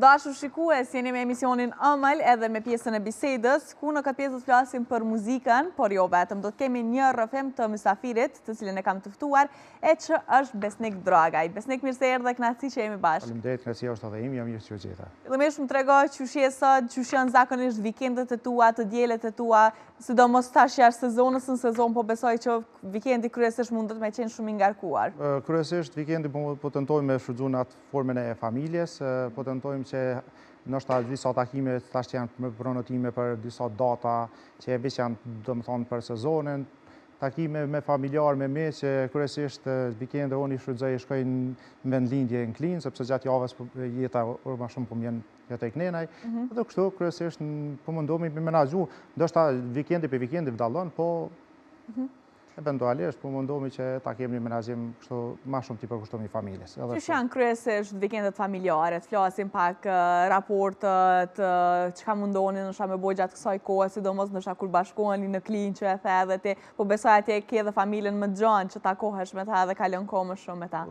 Dashur shikues, jeni me emisionin Ëmël edhe me pjesën e bisedës, ku në këtë pjesë të flasim për muzikën, por jo vetëm, do të kemi një rrëfim të mysafirit, të cilën e kam të ftuar, e që është Besnik Dragaj. Besnik, mirë se erdhe, kënaqësi që jemi bashkë. Faleminderit, kënaqësia është edhe ime, jam mirë që u gjeta. Fillimisht më tregoj çush je sot, çush janë zakonisht vikendet e tua, të dielët e tua, sidomos tash jashtë sezonës, në sezon po besoj që vikendi kryesisht mundet me qenë shumë i ngarkuar. Kryesisht vikendi po tentojmë me shfrytëzuar në atë formën e familjes, po tentojmë që ndoshta disa takime tash që janë me pronotime për disa data që veç janë domethënë për sezonin, takime me familjar, me me që kryesisht vikende unë i shfrytëzoj shkoj në vendlindje në Klinë, sepse gjatë javës jeta më shumë po m'jen tek nenaj. Edhe kështu kryesisht po mundohemi me menaxhu, ndoshta vikendi për vikendi vdallon, po eventualisht po mundohemi që ta kemi një menaxhim kështu më shumë ti përkushtohemi familjes. Ç'është janë kryesisht vikendet familjare, të flasim pak raportet, çka mundoni ndoshta me bëj gjatë kësaj kohe, sidomos ndoshta kur bashkoheni në Klinë që e the edhe ti, po besoj atje ke edhe familjen më gjanë që takohesh me ta dhe kalon kohë më shumë me ta.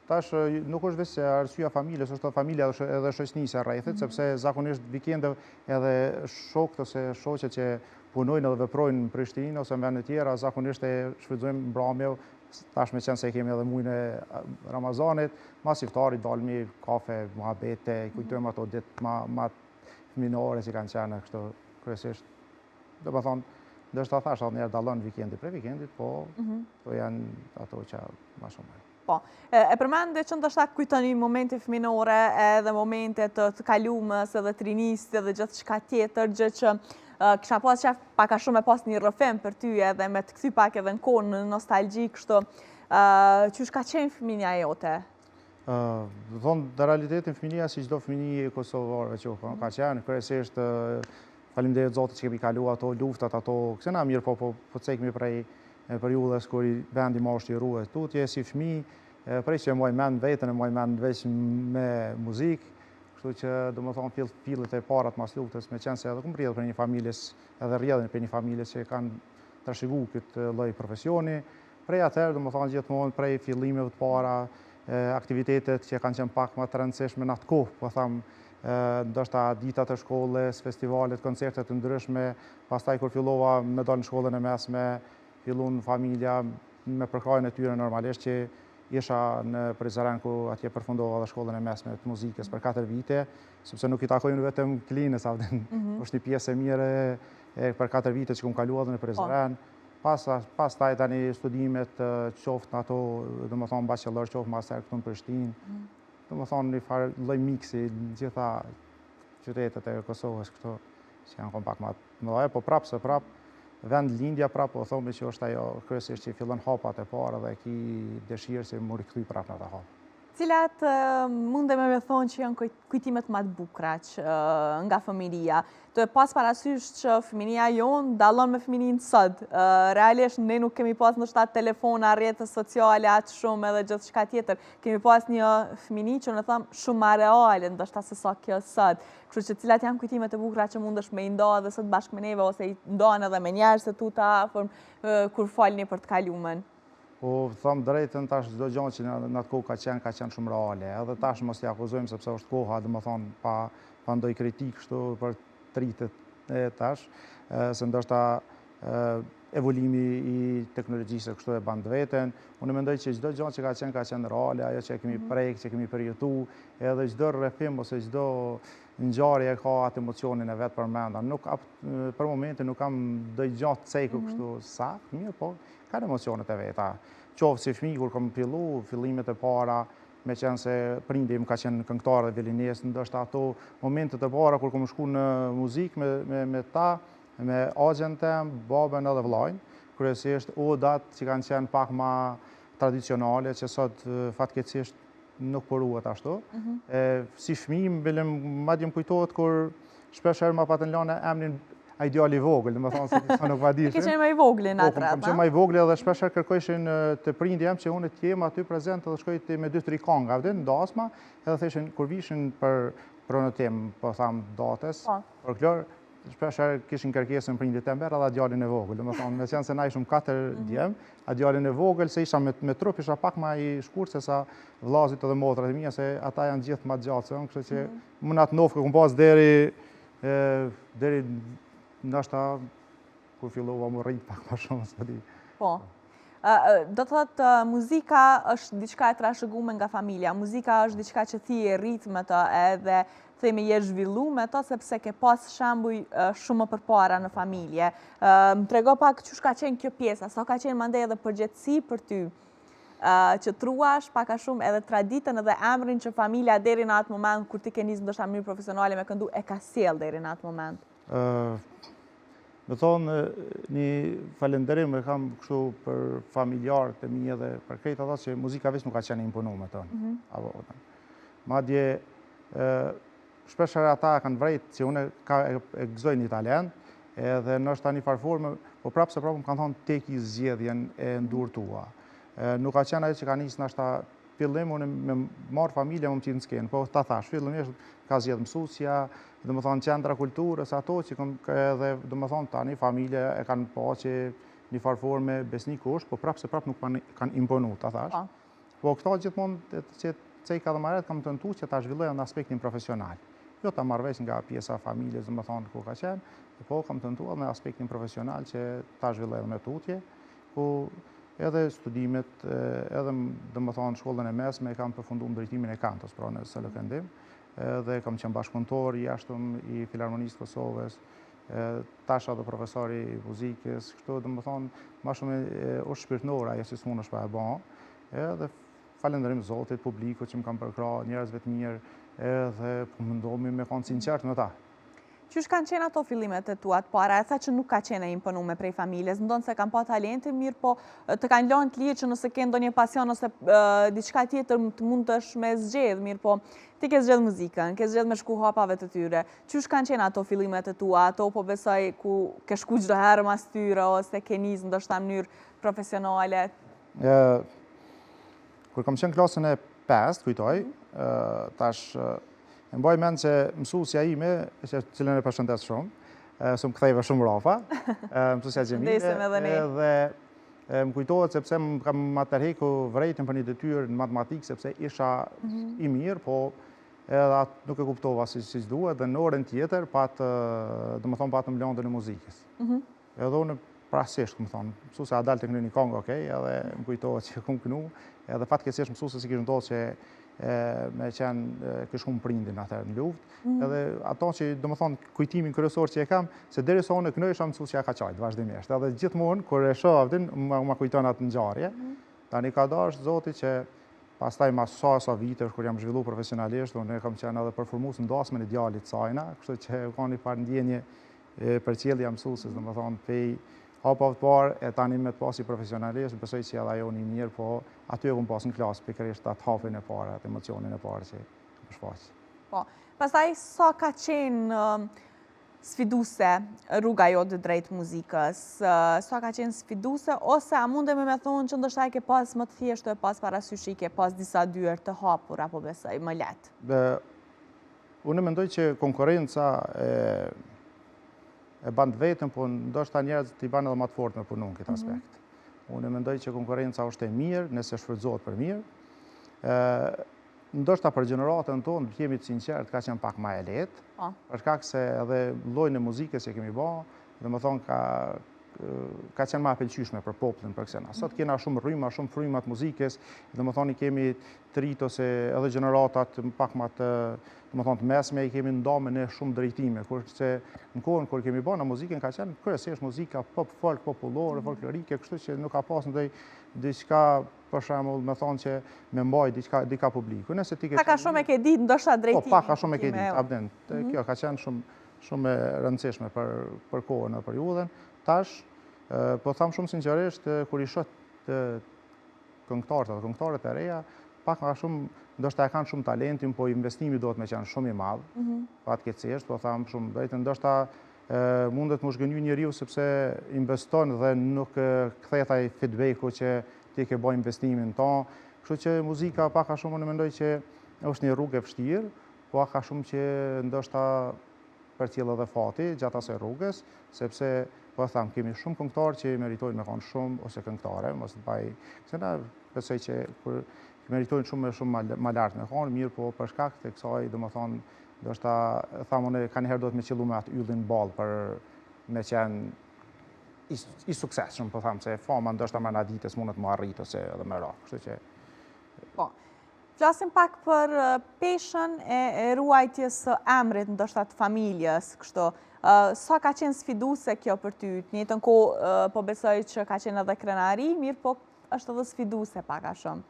Tash nuk është vetëm arsyeja familjes, është familja edhe shoqënisja rrethit, sepse zakonisht vikende edhe shokët ose shoqet që punojnë edhe veprojnë në Prishtinë ose në vende tjera, zakonisht e shfrytëzojmë mbrëmje, tash me qenë se kemi edhe muajin e Ramazanit, mas iftarit dalmi kafe, muhabete, kujtojmë ato ditë më fëminore që kanë qenë kështu kryesisht. Do të thonë, ndoshta thash edhe njerë dallon vikendi prej vikendit, po janë ato që më shumë. Po, e përmende që ndoshta kujtoni momente fëminore edhe momente të kalumës edhe të rinisë edhe gjithçka tjetër, gjë që kisha pas qef pak a shumë e pas një rrëfim për ty edhe me të kthy pak edhe në kohë në nostalgji kështu. Qysh ka qenë fëmijëria jote? Thonë, në realitetin fëmijëria si çdo fëmijë kosovarëve që ka qenë, kryesisht faleminderit Zotit që kemi kaluar ato luftat, ato kësena mirë, po cekmi prej periudhës kur vendi ma është i ruhet tutje si fëmijë, prej që e moj mend vetën, e moj mend veç me muzikë, kështu që do më thonë fillet e parat mas luftës, me qenë se edhe këmë rrjedhë për një familjes, edhe rrjedhën për një familjes që kanë trashëgu këtë lloj profesioni, prej atëherë do më thonë gjithmonë prej fillimeve të para, aktivitetet që kanë qenë pak më të rëndësishme në atë kohë, po thamë, ndoshta ditat e shkollës, festivalet, koncertet të ndryshme, pastaj kur fillova me dalë në shkollën e mesme, fillun familja me përkrajnë e tyre normalisht që isha në Prizren ku atje përfundova dhe shkollën e mesme të muzikës për 4 vite, sepse nuk i takojnë vetëm Klinës, është një pjesë e mire për 4 vite që kumë kalua dhe në Prizren. Pas taj tani studimet qoftë në ato, dhe më thonë bachelor, qoftë master këtu në Prishtinë, dhe më thonë një farë lloj miksi në gjitha qytetet e Kosovës këto që janë kompakt më mëdha, po prapë se prapë vend lindja prapë, po thomi që është ajo kryesisht që i fillon hapat e parë dhe ki dëshirë që më rikthy prapë në të hapë. Cilat mundem me thonë që janë kujtimet më të bukura nga fëmijëria. Të e pas parasysh që fëmijëria jonë dallon me fëmijërinë sot. Realisht ne nuk kemi pas ndoshta telefona, rrjete sociale atë shumë edhe gjithçka tjetër. Kemi pas një fëmijëri që në thëmë shumë më reale, ndoshta se sa kjo sot. Kështu që cilat janë kujtimet e bukura që mundesh me i nda edhe sot bashkë me neve ose i ndohen edhe me njerëz të tu të afërm kur falni për të kalumen. Po, thëmë drejtën, tash çdo gjë që në atë kohë ka qenë shumë reale. Edhe tash mos t'i akuzojmë sepse është koha, dhe më thonë, pa ndoj kritik shtu për tritet e tash, se ndoshta evolimi i teknologjisë kështu e bandë veten. Unë mendoj që çdo gjë që ka qenë reale, ajo që kemi prejkë, që kemi përjetu, edhe çdo rrëfim ose çdo ngjarje ka atë emocionin e vet përmenda. Për momentin nuk kam ndonjë gjë të cekë kështu saktë, mirë, po kanë emocionet e veta. Qoftë si fëmijë kur kam fillu, fillimet e para, me qenë se prindi më ka qenë këngëtar dhe violinis, ndoshta ato momentet e para kur kam shku në muzikë me ta, me axhen tem, babën edhe vllajën, kryesisht odat që kanë qenë pak më tradicionale, që sot fatkeqësisht nuk përruhet ashtu. Si fëmijë, madje më kujtohet kur shpeshherë ma patën lënë emrin ideali vogël, dhe më thonë se disa nuk va dishin. Ke qenë më i voglin atë rreth, kam qenë më i vogël edhe shpeshherë kërkojshin të prindi jam që unë të jem aty prezent edhe shkoj me 2-3 kënga në dasma, edhe theshin kur vishin për pronotim, po tham datës, folklor, shpesh kishin kërkesën prindit e mberë edhe djalin e vogël. Domethënë, me qenë se na ishim 4 djem, a djalin e vogël se isha me trup isha pak më i shkurt se sa vllazit edhe motrat e mia se ata janë gjithë më gjatë se unë, kështu që më na të nofë kum pas deri ndoshta kur fillova më rrit pak më shumë se di. Po. Do të thotë muzika është diçka e trashëguar nga familja. Muzika është diçka që ti e rrit me të edhe themi je zhvillu me to sepse ke pas shembuj shumë më përpara në familje. Më trego pak çush ka qenë kjo pjesa, sa ka qenë mandej edhe përgjegjësi për ty që truash pak a shumë edhe traditën edhe emrin që familja deri në atë moment kur ti ke nisë ndoshta në mënyrë profesionale me këndu e ka sjell deri në atë moment. Me thonë, një falenderim e kam kështu për familjarët e mi edhe për krejt ata që muzika veç nuk ka qenë imponu me tonë. Madje, shpesher ata kanë vrejt që une e gëzoj një talent, edhe nështë ta një farforme, po prapë se prapë më kanë thonë teki zgjedhjen e ndur tua. Nuk ka qenë ajo që ka njësë nështë ta fillim, unë me marë familje më qitë në skenë, po ta thash, fillim ka zgjedh mësusja, dhe më thonë qendra kulturës, ato që edhe dhe më thonë tani familje e kanë po që një farforme besnik është, po prapë se prapë nuk kanë imponu, ta thash. Po këta gjithmonë që cejka dhe maret kam të nëtu që ta zhvilloja në aspektin profesional. Jo ta marrvesh nga pjesa familjes, dhe më thonë ku ka qenë, po kam të nëtu në aspektin profesional që ta zhvilloja me tutje, ku edhe studimet, edhe dhe më thonë shkollën e mesme, kam përfundu në drejtimin e kantës, pra në SLKNDim, dhe kam qenë bashkëpunëtor i jashtëm i Filharmonisë Kosovës, tasha dhe profesori i muzikës, kështu dhe më thonë, ma shumë është shpirtnora, ajo si s'mun është pa e bon, edhe falenderim Zotit, publiku që më kam përkra, njerëzve të mirë, edhe po mundohemi me konë sinqert me ta. Qysh kanë qenë ato fillimet e tuat para? E tha që nuk ka qenë e imponume prej familjes, ndonë se kanë pa talenti mirë, po të kanë lënë të lirë që nëse ke ndonjë pasion ose diçka tjetër të mund të është me zgjedh mirë, po ti ke zgjedh muzikën, ke zgjedh me shku hapave të tyre. Qysh kanë qenë ato fillimet e tua? Ato po besoj ku ke shku çdo herë mas tyre ose ke nisë ndoshta në mënyrë profesionale? Kur kam qenë klasën e 5, kujtoj, tash e mbaj mend që mësusja ime, cilën e përshëndes shumë, së më këthejve shumë rafa, mësusja Gjemile, edhe më kujtohet sepse më kam materheku vrejtën për një detyrë në matematikë, sepse isha i mirë, po edhe atë nuk e kuptova si që duhet, dhe në orën tjetër, dhe më thonë patë më lëndën e muzikës. Edhe unë prasisht, më thonë, mësusja a dalë të kënë një kongë, okej, edhe më kujtohet që këmë kënu, edhe fatkeqësisht mësusja si kishë ndodhë që me qenë kështë humë prindin atër në luft, edhe ato që, do më thonë, kujtimin kryesor që e kam, se deri sa unë e kënoj isha mësusja ka qajtë, vazhdimisht, edhe gjithmonë, kur e shoh avdin, ma kujton atë ngjarje, tani ka dashur Zoti që pastaj mas sa vite, kur jam zhvillu profesionalisht, unë kam qenë edhe përformues në dasmën e djalit sajna, kështu që ka një farë ndjenje për qëllja mësuesës, do më thonë, pej hapave të parë, e tani me të pasi profesionalisht, besoj që edhe ajo një mirë, po aty e kumë pas në klasë, pikërisht atë hapin e parë, atë emocionin e parë që përshfaqë. Po, pastaj sa ka qenë sfiduse rruga jote drejt muzikës, sa ka qenë sfiduse, ose a mundemi me thonë që ndoshta e ke pas më të thjeshtë, e pas parasysh i ke pas disa dyer të hapur, apo besoj, më lehtë? Unë mendoj që konkurenca e bandë vetën, po ndoshta njerëzit i banë edhe më të fort me punu në këtë aspekt. Unë mendoj që konkurenca është e mirë, nëse shfrytëzohet për mirë. Ndoshta për gjeneratën tonë, të jemi të sinqert, ka qenë pak më e lehtë, për shkak se edhe llojin e muzikës që kemi bërë, domethënë ka qenë më e pëlqyeshme për popullin për kësena. Sot kena shumë rryma, shumë fryma të muzikës, domethënë kemi të rit ose edhe gjeneratat pak më të domethënë të mesme i kemi ndamën e shumë drejtime, kurse në kohën kur kemi bërë muzikën ka qenë kryesisht muzika pop folk popullore, folklorike, kështu që nuk ka pas ndonjë diçka për shembull, me thonë që me mbaj diçka publiku. Nëse ti ke Pak a shumë e ke ditë ndoshta drejtimin. Po, pak a shumë e ke ditë, abden. Kjo ka qenë shumë e rëndësishme për kohën e periudhën. Tash, po tham shumë sinqerisht, kur i shoh këngëtarët e reja, pak a shumë, ndoshta e kanë shumë talentin, po investimi do të me qenë shumë i madhë, fatkeqësisht, po tham shumë drejtë, ndoshta mundet më zhgënjy njeriu sepse investon dhe nuk kthehet ai feedbacku që ti ke bërë investimin tonë. Kështu që muzika pak a shumë unë mendoj që është një rrugë e vështirë, po ka shumë që ndoshta për tjellë edhe fati gjatë asaj rrugës, sepse po tham kemi shumë këngëtarë që meritojnë me qenë shumë ose këngëtare, mos të baj, se na besoj që kur meritojnë shumë më lart me qenë, mirë po për shkak të kësaj, domethënë, ndoshta thamë unë kanë herë do të më qellu me atë yllin ball për me qenë i suksesshëm, po tham se fama ndoshta më na ditës mundet më arrit ose edhe më rraf, kështu që po. Flasim pak për peshën e ruajtjes së emrit ndoshta të familjes, kështu. Sa ka qenë sfiduese kjo për ty? Në njëjtën kohë po besoj që ka qenë edhe krenari, mirë po është edhe sfiduese pak a shumë.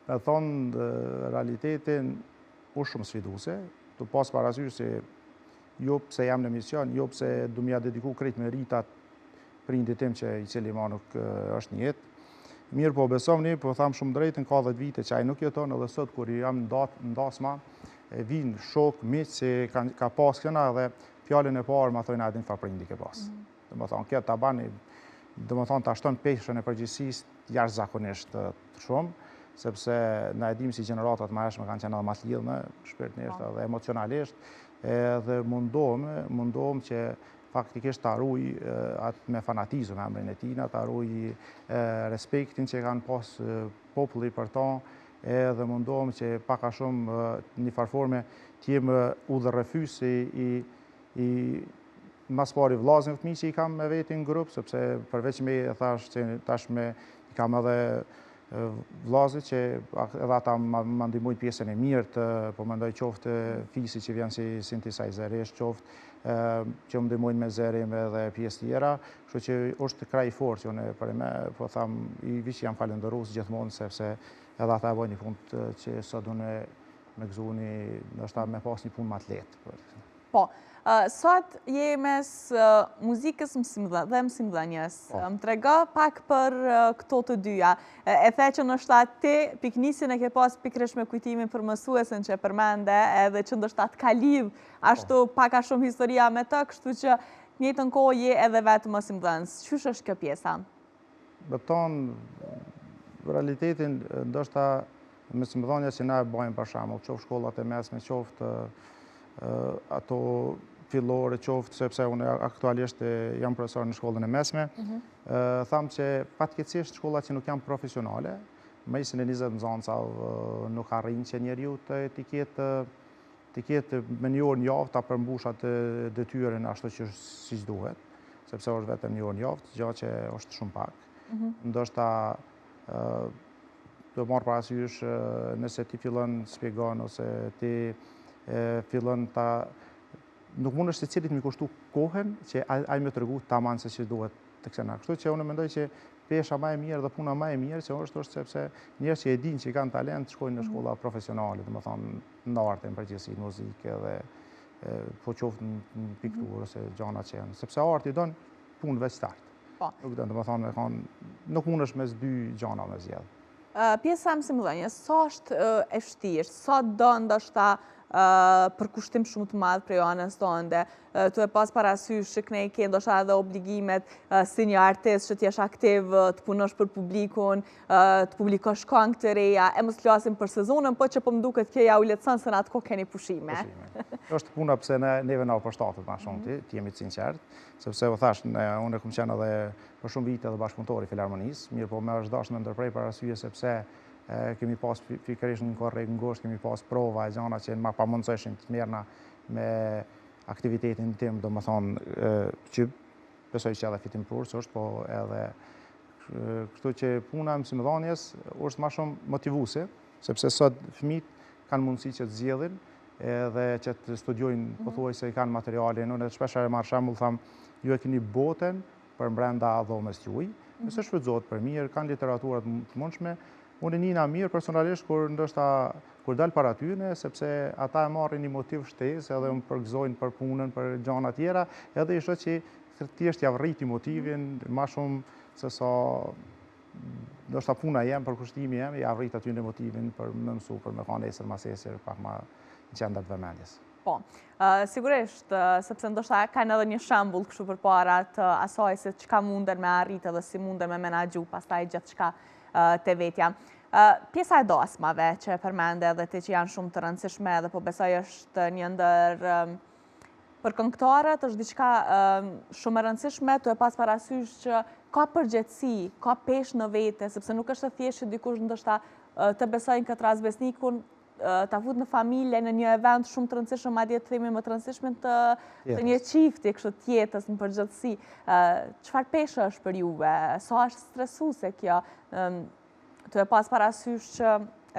Me thonë realitetin u shumë sfiduese, të pas parasysh se jo pse jam në mision, jo pse du m'ja dediku krejt me ritat prindit tim që i cili ma nuk është një jetë. Mirë po besomni, po tham shumë drejtën, ka 10 vite që ai nuk jeton, edhe sot kur jam në dasma, vinë shok, miq që ka pas këna dhe fjalën e parë ma thojnë adin fa prindi ke pas. Dhe më thonë, kjo ta bani, dhe më thonë, ta shton peshën e përgjithësisë jashtëzakonisht të shumë, sepse na e dim si gjeneratat ma hershme kanë qenë edhe ma të lidhme, shpirtnisht edhe emocionalisht, edhe mundohem që faktikisht ta ruaj atë me fanatizëm emrin e tina, ta ruaj respektin që kanë pas populli për ta, edhe mundohem që pak a shumë një farforme t'jem udhërrefys i mas pari vllazën fëmijë që i kam me veti në grup, sepse përveç me thash që tashme i kam edhe vllazët që edhe ata më ndihmojnë pjesën e mirë, po mendoj qoftë fisi që vjen si synthesizeresh, qoftë që më ndihmojnë me zërim edhe pjesë tjera, kështu që është kraj i fortë që unë për me, po tham, i vishë jam falendërues gjithmonë, sepse edhe ata e bojnë një punë që sot unë me gëzuni, ndoshta me pas një punë më të lehtë. Po, sot je mes muzikës dhe mësimdhënies. Më trego pak për këto të dyja. E the që ndoshta ti piknisin e ke pas pikërisht me kujtimin për mësuesen që përmende, edhe që ndoshta të ka lidh ashtu pak a shumë historia me të, kështu që në njëjtën kohë je edhe vetë mësimdhënës. Ç'është është kjo pjesa? Beton realitetin ndoshta mësimdhënia që na e bëjmë për shembull, qoftë shkollat e mesme, qoftë ato fillore, qoftë sepse unë aktualisht jam profesor në shkollën e mesme, tham që fatkeqësisht shkollat që nuk janë profesionale, mesin e 20 nxënësa nuk arrin që njeriu të ketë me një orë në javë ta përmbush atë detyrën ashtu që siç duhet, sepse është vetëm një orë në javë, gjë që është shumë pak. Ndoshta do marr parasysh nëse ti fillon shpjegon ose ti fillon ta nuk mund është se cilit mi kushtu kohën që ai me tregu tamam se që duhet të kësena. Kështu që unë mendoj që pesha më e mirë dhe puna më e mirë që është sepse njerëz që e dinë që kanë talent shkojnë në shkolla profesionale, domethënë në artë, në përgjithësi, muzikë dhe po qoftë në pikturë ose gjëra që janë, sepse arti don punë veç start. Nuk do domethënë nuk mundesh mes dy gjëra me zgjedh. Pjesa e mësimdhënies, sa është e vështirë, sa do ndoshta për kushtim shumë të madh prej anës tënde, tu e pas parasysh që ne ke ndoshta edhe obligimet si një artist që t'jesh aktiv, të punosh për publikun, të publikosh këngë të reja, e mos flasim për sezonën, po që po më duket kjo ja u lehtëson se në atë kohë keni pushime. Është puna pse neve na përshtatet më shumë ti jemi të sinqert, sepse u thash unë kam qenë edhe për shumë vite edhe bashkëpunëtor i Filharmonisë, mirë po më është dashur me ndërprej për arsye sepse kemi pas pikërisht në korrekt ngosht, kemi pas prova e gjëra që ma pamundësoshin të merrna me aktivitetin tim, domethënë që besoj që edhe fitim prurës është, po edhe kështu që puna e mësimdhënies është më shumë motivuese, sepse sot fëmijët kanë mundësi që të zgjedhin edhe që të studiojnë pothuajse i kanë materialin. Unë shpesh e marr shembull tham, ju e keni botën për brenda dhomës juaj, nëse shfrytëzohet për mirë, kanë literaturat të mundshme. Unë njëna mirë personalisht kur dal para tyne, sepse ata e marrin një motiv shtesë edhe më përgëzojnë për punën, për gjëra tjera, edhe i shoh që thjesht ja rriti motivin më shumë se sa ndoshta puna jem, për kushtimi jem, ja rrit aty në motivin për më mësu, për me kanë nesër mas esër, pak më në qendër të vëmendjes. Po, sigurisht, sepse ndoshta kanë edhe një shembull kështu përpara të asaj se çka munden me arrit edhe si munden me menaxhu pastaj gjithçka te vetja. Pjesa e dasmave që përmende edhe ti që janë shumë të rëndësishme edhe po besoj është një ndër për këngëtarët është diçka shumë e rëndësishme të e pas parasysh që ka përgjegjësi, ka peshë në vete, sepse nuk është thjesht që dikush ndoshta të besojnë këtë rast besnikun ta fut në familje në një event shumë të rëndësishëm, madje të themi më të rëndësishëm të një çifti kështu të jetës në përgjithësi. Çfarë peshë është për juve? Sa është stresuese kjo? Të e pas parasysh që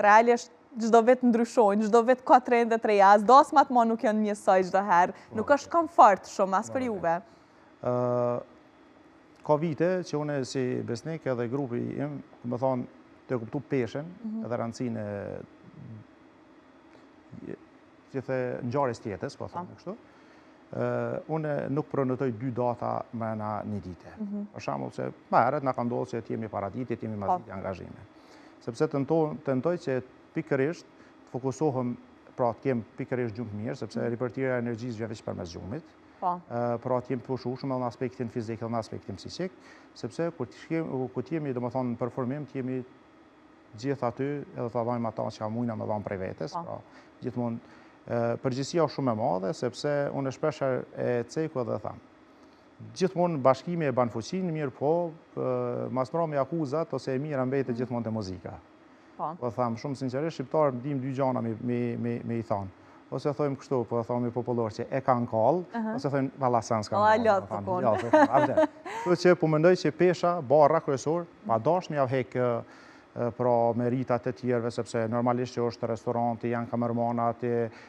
realisht çdo vit ndryshojnë, çdo vit ka trende të reja, as dasmat më nuk janë njësoj çdo herë. Nuk është komfort shumë as për juve. Ka vite që une si besnik edhe grupi im, më thonë, të kuptu peshen edhe rëndësinë gjithë ngjarjes tjetës, po thonë kështu. Une nuk pronotoj 2 data mëna një dite. Për shembull se më herët na ka ndodhur që të jemi para ditës, të jemi pas ditës angazhime. Sepse tentoj që pikërisht të fokusohem, pra të kem pikërisht gjumë mirë, sepse ripërtirja e energjisë vjen veç përmes gjumit. Pra të jem të pushueshëm edhe në aspektin fizik edhe në aspektin psikik, sepse kur të jemi domethënë në performim, të jemi gjithë aty edhe ta dhajmë ata që mujna me dhamë prej vetes, pra gjithmonë përgjegjësia është shumë e madhe, sepse unë shpesh e ceku edhe them. Gjithmonë bashkimi e ban fuqinë, mirë po, mas mbrëmje akuzat ose e mira mbetet gjithmonë te muzika. Po them shumë sinqerisht, shqiptarët dim 2 gjëra me i thonë. Ose thojmë kështu, po thomi popullor që e kanë kallë, ose thojmë valla sans kanë kallë. Kështu që po mendoj që pesha, barra kryesor, pa dashur m'ia hek pra meritat e tjerëve, sepse normalisht që është restoranti, janë kamermanat,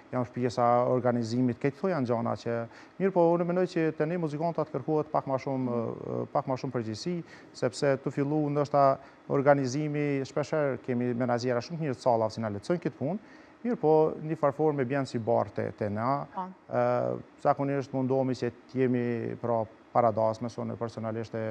janë pjesa organizimit, këto janë gjëra që mirë, po unë mendoj që te ne muzikantat kërkohet pak më shumë përgjegjësi, sepse të fillu ndoshta organizimi, shpeshherë kemi menaxhera shumë mirë të sallavë që na lehtësojnë këtë punë. Mirë, po një farforme bjen si barë te na. Zakonisht mundohemi që të jemi pra paradasme, unë personalisht e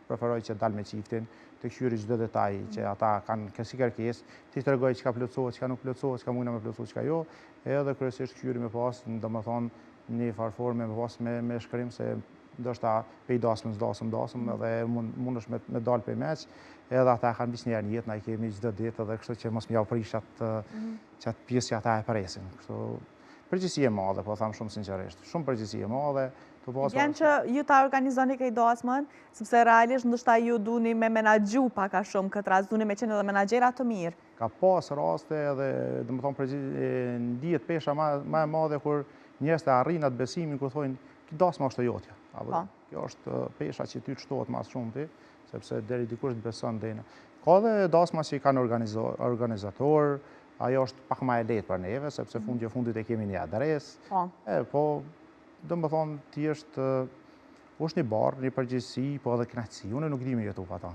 preferoj që dal me çiftin, të këshyri çdo detaj që ata kanë si kërkesë, ti tregoj çka plotësohet, çka nuk plotësohet, çka mundna me plotësohet, çka jo, edhe kryesisht këshyri me pas, domethënë një farforme me pas me shkrim se ndoshta pe dasmën edhe mundesh me dal pe meç, edhe ata kanë bisë një jetë, na i kemi çdo ditë edhe kështu që mos m'ja prish çat pjesë që ata e presin. Kështu përgjegjësi e madhe, po them shumë sinqerisht, shumë përgjegjësi e madhe. Vjen që ju ta organizoni këtë dasmën, sepse realisht ndoshta ju duni me menaxhu pak a shumë këtë rast, duni me qenë edhe menaxhera të mirë. Ka pas raste edhe domethënë ndihet pesha më e madhe kur njerëzit arrin atë besimin kur thonë që dasma është e jotja. Kjo është pesha që ty të shtohet më shumë ti, sepse deri dikush të beson deri. Ka dhe dasma që i kanë organizator, ajo është pak më e lehtë për neve, sepse fundit e kemi një adresë. Po domethënë ti është një barë, një përgjegjësi, po edhe kënaqësi. Unë nuk di me jetu pa ta.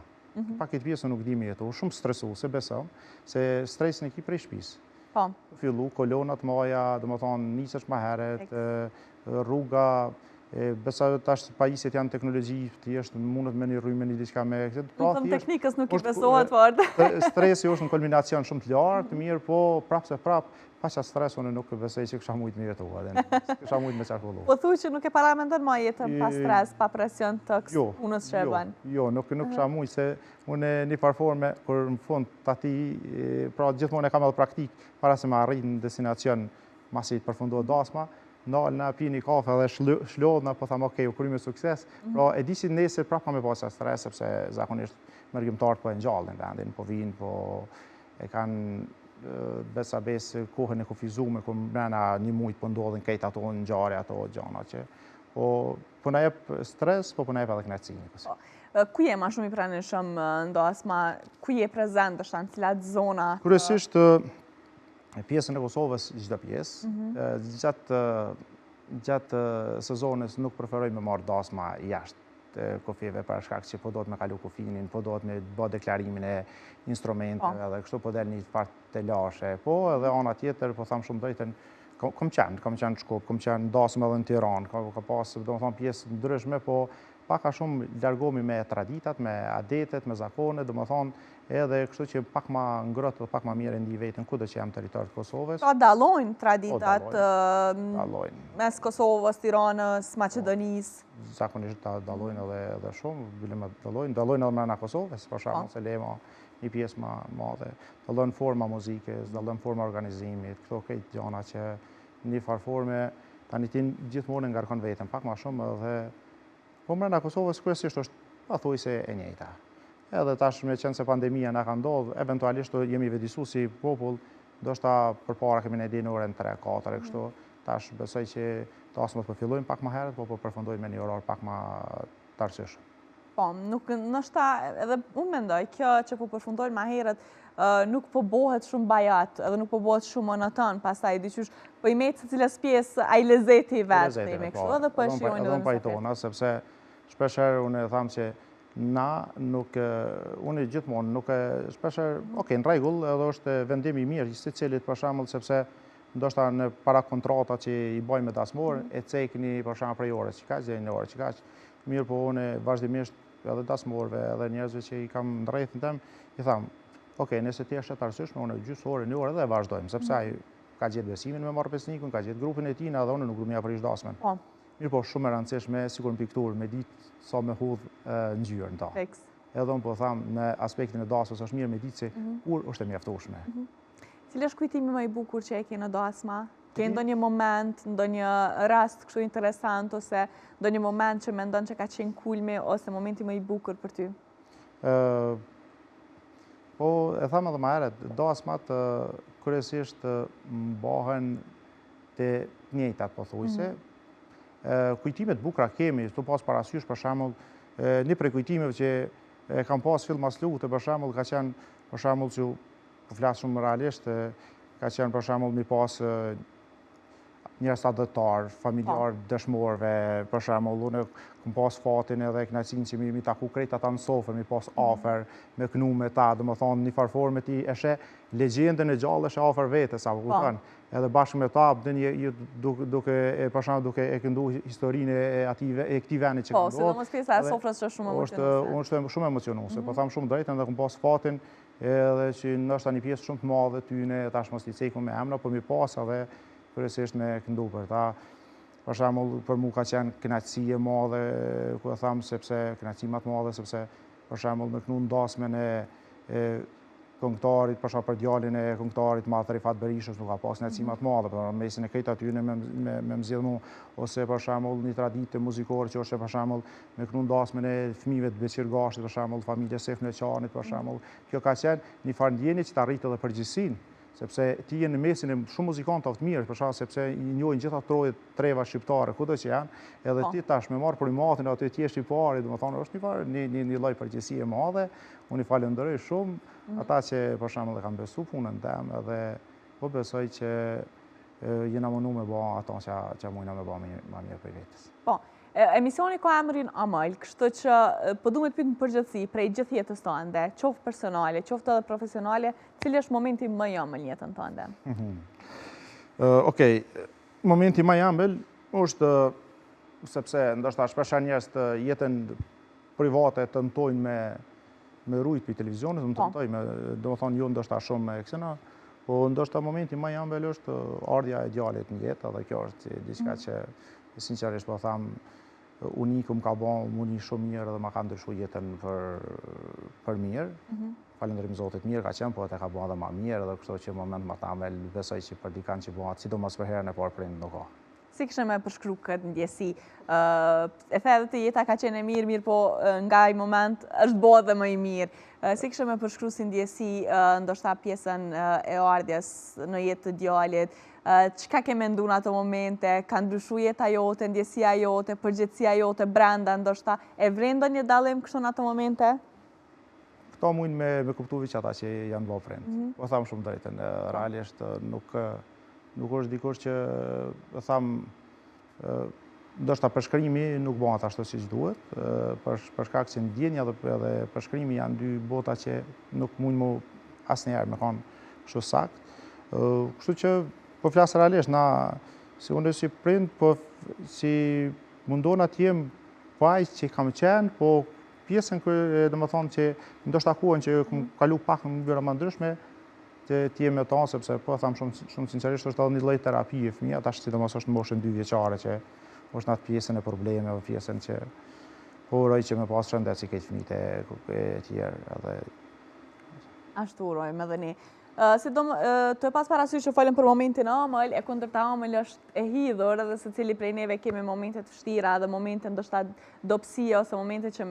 Pak këtë pjesë nuk di me jetu, shumë stresuese besoj, se stresin e ki prej shtëpisë. Fillu kolonat maja, domethënë nisesh më herët, rruga, besoj tash pajisjet janë teknologji, ti është mundet me një rrymë, një diçka me këtë. Pra teknikës nuk i besohet fort. Stresi është në kulminacion shumë të lartë, mirë, po pa qa stres, unë nuk besoj që kësha mujtë me jetu, kësha mujtë me qarkullu. Po thuj që nuk e paramendon ma jetën pa stres, pa presion të kësë punës që e bën? Jo, nuk kësha mujtë, se unë një farforme, kur në fund të ati, pra gjithmonë e kam edhe praktik, para se me arrit në destinacion, masi të përfundohet dasma, nalë na pi një kafe dhe shlodhna, po thamë, okej, u kry me sukses, pra e di si nesër prapa me pasja stres, sepse zakonisht mërgjimtarët po e ngjallin vendin, po vinë, po e kanë besa kohën e kufizume, ku mrena një mujtë po ndodhin kejt ato në ngjarje, ato gjana që po na jep stres, po na jep edhe kënaqësi. Ku je ma shumë i pranishëm ndosma, ku je prezent, është në cilat zona? Kryesisht pjesën e Kosovës çdo pjesë. Gjatë sezonit nuk preferoj me marrë dasma jashtë kufive për shkak që po do të me kalu kufinin, po do të me bë deklarimin e instrumenteve edhe kështu po del një part të lashe. Po edhe ana tjetër, po tham shumë drejtën, kam qenë në Shkup, kam qenë dasmë edhe në Tiranë, ka pas domethënë pjesë ndryshme, po pak a shumë largohemi me traditat, me adetet, me zakonet, domethënë edhe kështu që pak ma ngrohtë dhe pak ma mirë ndi vetën kudo që jam territor të Kosovës. Pra dallojnë traditat mes Kosovës, Tiranës, Maqedonisë? Zakonisht dallojnë edhe shumë, dallojnë edhe mrena Kosovës, për shembull Selema një pjesë më madhe. Dallon forma muzikës, dallon forma organizimit, këto këtë gjëra që në një forme tani ti gjithmonë ngarkon veten pak më shumë dhe po brenda Kosovës kryesisht është pothuajse e njëjta. Edhe tash me qenë se pandemia na ka ndodhur, eventualisht jemi vëdësuar si popull, ndoshta përpara kemi ne deri në orën 3-4 kështu. Tash besoj që tasmat po fillojnë pak më herët, po përfundojmë me një orar pak më të arsyeshëm. Po, ndoshta edhe unë mendoj kjo që po përfundojnë më herët nuk po bëhet shumë bajat, edhe nuk po bëhet shumë monoton, pastaj dyqysh po i met secilës pjesë ai lezeti vet me kështu edhe po e shijojnë edhe pajtona, sepse shpeshherë unë e tham që na nuk unë gjithmonë nuk shpeshherë, në rregull, edhe është vendim i mirë secilit për shembull sepse ndoshta në para kontrata që i bëjmë me dasmor, e cekni për shembull prej orës që kaq deri në orë që kaq. Mirë, po unë vazhdimisht edhe dasmorëve, edhe njerëzve që i kam në rrethin tim, i tham, nëse ti është të arsyeshme, unë gjysmë orë, një orë edhe vazhdojmë, sepse ai ka gjetë besimin me marrë pesnikun, ka gjetë grupin e tij, edhe unë nuk do mja prish dasmën. Mirë, po shumë e rëndësishme, sikur në pikturë, me ditë sa me hudh ngjyrën ta. Edhe unë po tham, në aspektin e dasmës është mirë me ditë se kur është e mjaftueshme. Cili është kujtimi më i bukur që e ke në dasma? Ke ndonjë moment, ndonjë rast kështu interesant, ose ndonjë moment që mendon që ka qenë kulmi, ose momenti më i bukur për ty? Po, e thamë edhe më herët, dasmat kryesisht mbahen të njëjtat pothuajse. Kujtimet bukura kemi, tu pas parasysh për shembull, një prej kujtimeve që kam pas fill mas lutje për shembull ka qenë për shembull që po flas shumë realisht, ka qenë për shembull mi pas njerëz adhëtar, familjar dëshmorëve, për shembull unë kam pas fatin edhe kënaqësinë që mi taku krejt ata në sofër, mi pas afër, me kënu me ta, domethënë një farforme ti e sheh legjendën e gjallë e afër vetes, apo kupton? Edhe bashkë me ta duke për shembull duke e këndu historinë e këtij vendi që ka ndodhur. Po, sidomos pjesa e sofrës është shumë emocionuese. Unë është shumë emocionuese, po tham shumë drejtën dhe kam pas fatin edhe që ndoshta një pjesë shumë të madhe tyne tash mos i ceku me emra, po mi pas edhe kryesisht me këndu për ta. Për shembull, për mua ka qenë kënaqësi e madhe, ku e tham sepse kënaqësi më të madhe sepse për shembull me kënu ndasmen e këngëtarit, për shembull për djalin e këngëtarit madh Rifat Berishës nuk ka pas kënaqësi më të madhe, por mesin e këtij aty me mzjell mua, ose për shembull një traditë muzikore që është për shembull me kënu ndasmen e fëmijëve të Beqirgashit, për shembull familjes Sef në Qanit, për shembull, kjo ka qenë një farë ndjenje që ta rrit edhe përgjegjësinë. Sepse ti je në mesin e shumë muzikantëve të mirë, për shkak sepse i njohin gjitha treva shqiptare, kudo që janë, edhe ti tash me marr primatin aty ti je shqiptari, domethënë është një farë një lloj përgjegjësie e madhe. Unë i falenderoj shumë ata që për shembull e kanë besuar punën tim, edhe po besoj që jena mundu me bë ato që mundna me bë më mirë për vetes. Po, emisioni ka emrin Amël, kështu që po du me pyet në përgjithësi prej gjithë jetës tënde, qoftë personale, qoftë edhe profesionale, cili është momenti më i ëmbël në jetën tënde? Okej, momenti më i ëmbël është sepse ndoshta shpesh njerëz të jetën private tentojnë me rujt për televizionit, domethënë jo ndoshta shumë me kësena, po ndoshta momenti më i ëmbël është ardha e djalit në jetë, dhe kjo është diçka që sinqerisht po them unikum ka bën muni shumë mirë dhe ma ka ndryshuar jetën për mirë. Falenderojmë Zotit, mirë ka qenë, po e ka bën edhe më mirë, edhe kështu që moment më të ëmbël besoj që për dikant që bëhat, sidomos për herën e parë prind nuk ka. Si kishe me përshkru këtë ndjesi? E the edhe të jeta ka qenë e mirë, po nga i moment është bo dhe më i mirë. Si kishe me përshkru si ndjesi ndoshta pjesën e ardhjes në jetë të djalit? Çka ke mendu në ato momente? Ka ndryshu jeta jote, ndjesia jote, përgjithësia jote brenda, ndoshta e vren ndonjë dallim kështu në ato momente? Këto mujnë me kuptu që ata që janë bë prind. Po tham shumë drejtën, realisht nuk është dikush që tham ndoshta përshkrimi nuk bëhet ashtu siç duhet, për shkak se ndjenja dhe përshkrimi janë dy bota që nuk mund më asnjëherë me kanë kështu sakt. Kështu që po flas realisht si unë si prind, po si mundona të jem vajzë që kam qenë, po pjesën domethënë që ndoshta kohën që kam kalu pak në mënyra më ndryshme të jem me ta, sepse po tham shumë sinqerisht është edhe një lloj terapie fëmia, tash sidomos është në moshën 2 vjeçare që është në atë pjesën e problemeve, pjesën që po uroj që me pas shëndet si këtë fëmijët e tjerë, edhe Ashtu urojmë edhe ne. Të e pas parasysh që folëm për momentin ëmbël, e kundërta ëmbël është e hidhur edhe secili prej neve kemi momente të vështira dhe momente ndoshta dobësie ose momente që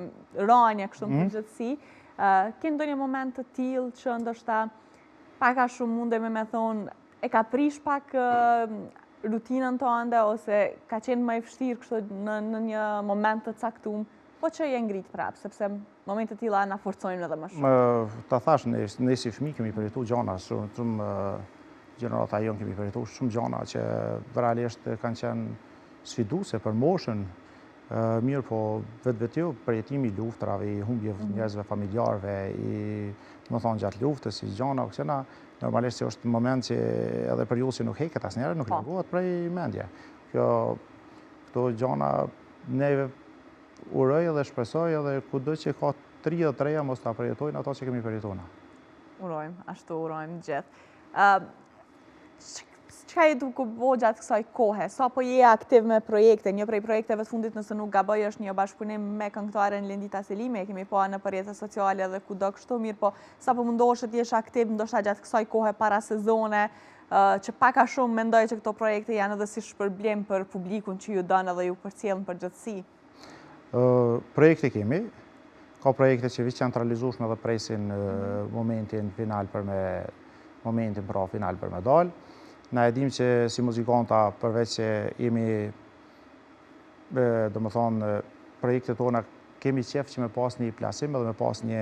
ranja kështu në përgjithësi. Ke ndonjë moment të tillë që ndoshta pak a shumë mundemi me thonë e ka prish pak rutinën tënde ose ka qenë më e vështirë kështu në një moment të caktuar, po që je ngrit prapë, sepse momente të tilla na forcojnë edhe më shumë. Ta thash, ne si fëmijë kemi përjetuar gjëra shumë gjenerata jonë kemi përjetuar shumë gjëra që realisht kanë qenë sfiduese për moshën. Mirë, po vetë përjetimi i luftrave, i humbjeve njerëzve familjarëve, më thonë gjatë luftës, si gjëra kësena, normalisht është moment që edhe periudhë që nuk heket asnjëherë, nuk largohet prej mendje. Këto gjëra neve uroj dhe shpresoj edhe kudo që ka 33 mos ta përjetojnë ato që kemi përjetuar. Urojmë, ashtu urojmë gjithë. Çka je duke bo gjatë kësaj kohe? Sa po je aktiv me projekte? Një prej projekteve të fundit, nëse nuk gaboj, është një bashkëpunim me këngëtaren Lindita Selimi, e kemi pa në rrjetet sociale dhe kudo kështu, mirë, po sa po mundohesh të jesh aktiv ndoshta gjatë kësaj kohe para sezone, që pak a shumë mendoj që këto projekte janë edhe si shpërblim për publikun që ju dënë dhe ju përcjellën përgjithësi. Projekte kemi, ka projekte që vishë centralizueshme dhe presin momentin final për me dalë. Na e dim që si muzikanta, përveç që jemi, do më thonë, projekte tona kemi qef që me pas një plasim edhe me pas një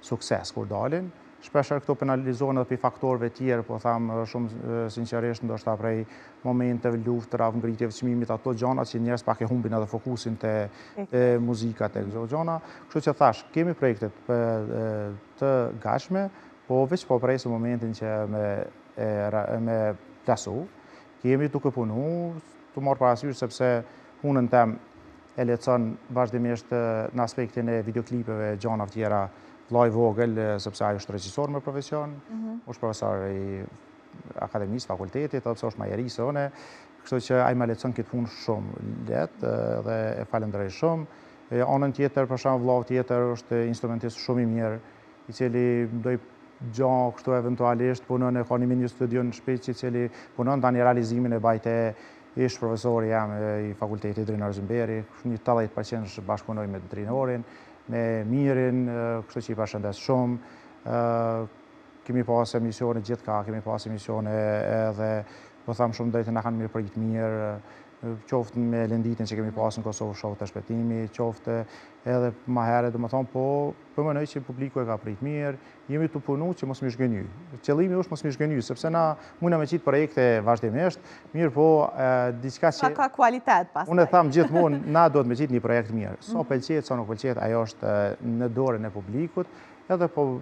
sukses kur dalin. Shpeshher këto penalizohen edhe për faktorëve tjerë, po thamë shumë sinqerisht ndoshta prej momenteve luftrave, ngritjeve çmimit, ato gjëra që njerëz pak e humbin edhe fokusin te muzika, te këto gjëra. Kështu që thash, kemi projekte të gatshme, po veç po presim momentin që me plasu. Kemi duke punu, të marrë parasysh sepse punën tem e lecon vazhdimisht në aspektin e videoklipeve, gjëra tjera, vllai vogël, sepse ajo është regjisor me profesion, është profesor i akademisë, fakultetit, edhe pse është majerisë one, kështu që ai më lecon këtë punë shumë lehtë dhe e falenderoj shumë. Anën tjetër, për shembull, vllau tjetër është instrumentist shumë i mirë, i cili doj gjanë kështu eventualisht punon e ka një studio në shtëpi, i cili punon tani realizimin e bajte ish profesori jam i fakultetit Drinar Zymberi, një 80% bashkëpunoj me Drinorin, me Mirin, kështu që i përshëndes shumë. Kemi pas emisione gjithka, kemi pas emisione edhe, po thamë shumë drejtë na kanë mirë prit mirë, qoftë me Linditin që kemi pasur në Kosovë show të shpëtimi, qoftë edhe më herët, domethënë, po përmendoj që publiku e ka prit mirë, jemi të punu që mos më zhgënjy. Qëllimi është mos më zhgënjy, sepse na mundna me qit projekte vazhdimisht, mirë po diçka që ka kvalitet pastaj. Unë tham gjithmonë, na duhet me qit një projekt mirë. Sa pëlqet, sa nuk pëlqet, ajo është në dorën e publikut, edhe po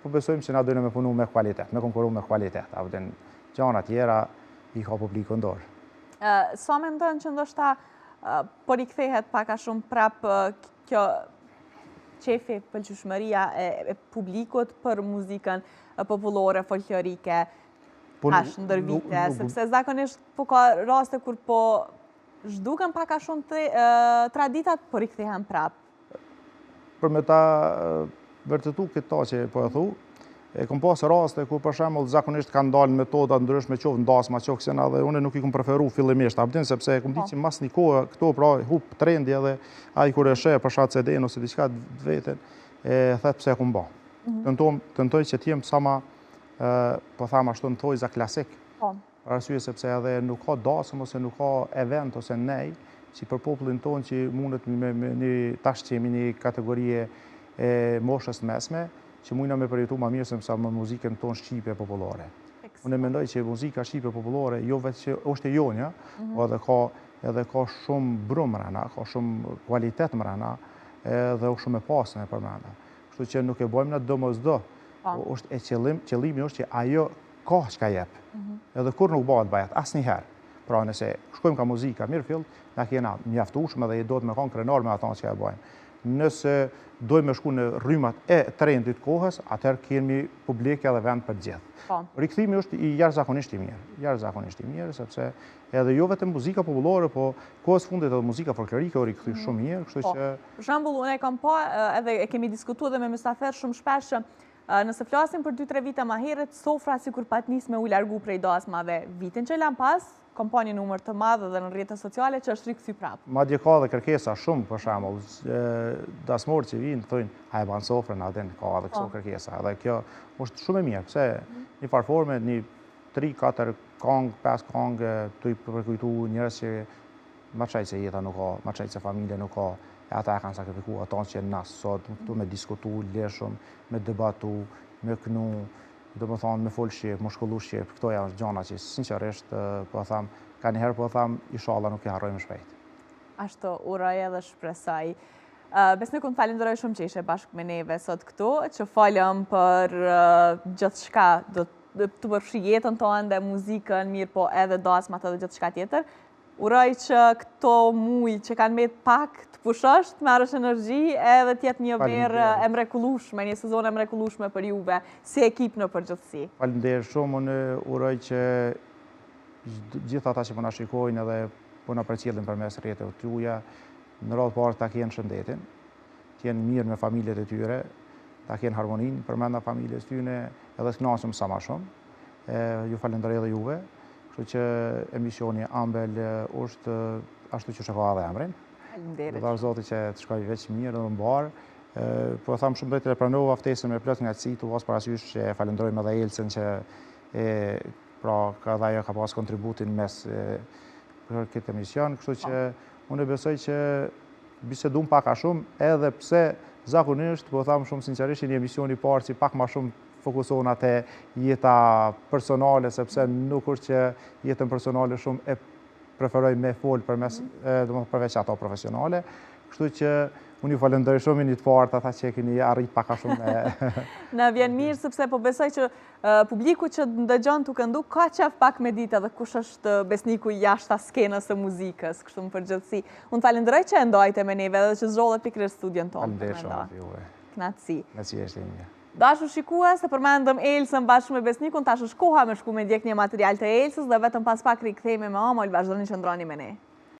besojmë që na duhet me punu me kvalitet, me konkuru me kvalitet. Apo gjëra tjera i ka publiku në dorë. Sa mendon që ndoshta po rikthehet pak a shumë prap kjo qefi, pëlqyeshmëria e publikut për muzikën popullore, folklorike, tash ndër vite, sepse zakonisht po ka raste kur po zhduken pak a shumë traditat, po rikthehen prap. Për me ta vërtetu këto që po e thu, e kom pas raste ku për shembull zakonisht kanë dalë metoda ndryshme qoftë ndasma, qoftë kësena dhe unë nuk i kom preferu fillimisht, sepse e kom ditë që mas një kohë këto pra hub trendi edhe ai kur e sheh për shkak CD-n ose diçka vetën e thet pse e kom bë. Tentoj që të jem sa më po them ashtu në thojza klasik. Për arsye sepse edhe nuk ka dasëm ose nuk ka event ose nej që për popullin tonë që mundet me një tash që jemi një kategorie e moshës mesme, që mujna me përjetu ma mirë se mësa më muzikën tonë shqipe popullore. Unë e mendoj që muzika shqipe popullore, jo vetë që është e jonja, edhe ka shumë brum mrena, ka shumë kvalitet mrena, edhe është shumë e pasme për mrena. Kështu që nuk e bojmë në domosdo, qëllimi është që ajo ka çka jep, edhe kur nuk bëhet bajet, asnjëherë. Pra nëse shkojmë ka muzika mirë fill, na kena mjaftueshëm edhe do të me kanë krenar me ata që e bojmë. Nëse dojmë shku në rrymat e trendit kohës, atëherë kemi publike edhe vend për gjithë. Rikthimi është i jashtëzakonisht i mirë, sepse edhe jo vetëm muzika popullore, po kohës fundit edhe muzika folklorike u rikthy shumë mirë, kështu që për shembull, unë e kam pa edhe e kemi diskutuar edhe me mysafir shumë shpesh Nëse flasim për 2-3 vite ma herët, sofra si kur pat nis me u largu prej dasmave vitin që lan pas, ka një numër të madh edhe në rrjetet sociale që është rikthyer prapë. Madje ka dhe kërkesa shumë, për shembull, dasmorë që vinë thonë, a e ban sofrën, a den ka edhe këto kërkesa. Edhe kjo është shumë e mirë, pse një farforme, një 3-4 kong, 5 kong, të i përkujtu njerëz që ma qajtë se jeta nuk ka, ma qajtë se familje nuk ka, e ata e kanë sakrifikuar, ata që në nasë sot, tu me diskutu, leshëm, me debatu, me kënu, do më thonë, me folë shqip, me shkollu shqip, këto janë gjana që sinqerisht, po tham, ka njëherë po tham, inshallah nuk i harrojmë shpejt. Ashtu, uroj edhe shpresoj. Besnik, unë falenderoj shumë që ishe bashkë me neve sot këtu, që falem për gjithë shka, të përfshi jetën tonë dhe muzikën, mirë po edhe dasmat edhe gjithë shka tjetër. Uroj që këto muj që kanë met pak të pushosht, marrësh energji edhe tjetë një verë e mrekullueshme, një sezon e mrekullueshme për juve, si ekip në përgjithësi. Faleminderit shumë, unë uroj që gjithë ata që po na shikojnë edhe po na përcjellin përmes rrjeteve të tuaja, në radhë parë ta kenë shëndetin, të jenë mirë me familjet e tyre, ta kenë harmoninë përmenda familjes tyre, edhe të kënaqem sa më shumë. Ju falenderoj edhe juve. Kështu që emisioni Ambel është ashtu që ka edhe emrin. Faleminderit. Dhe Zoti që të shkoj veç mirë dhe mbar. Po tham shumë drejt e pranova ftesën me plot knaqësi, tu pas parasysh që falenderojmë edhe Elsën që pra ka dhe ajo ka pas kontributin mes për këtë emision, kështu që unë besoj që bisedum pak a shumë, edhe pse zakonisht, po tham shumë sinqerisht, një emision i parë që pak ma shumë fokusohen atë jeta personale, sepse nuk është që jetën personale shumë e preferoj me folë përveç ato profesionale. Kështu që unë ju falenderoj shumë një të partë ata që keni arrit pak a shumë me... Na vjen mirë, sepse po besoj që publiku që ndëgjon të këndu ka qef pak me ditë edhe kush është besniku jashtë skenës së muzikës, kështu më përgjithësi. Unë falenderoj që e ndajte me neve edhe që zgjodhe pikërisht studion tonë. Falenderoj shumë juve. Knatësi. Knatësi është e mirë. Dashur shikues, të përmendëm Elsën bashkë me Besnikun, tash është koha me shku me ndjek një material të Elsës dhe vetëm pas pak rikthehemi me Amol, vazhdoni që ndroni me ne.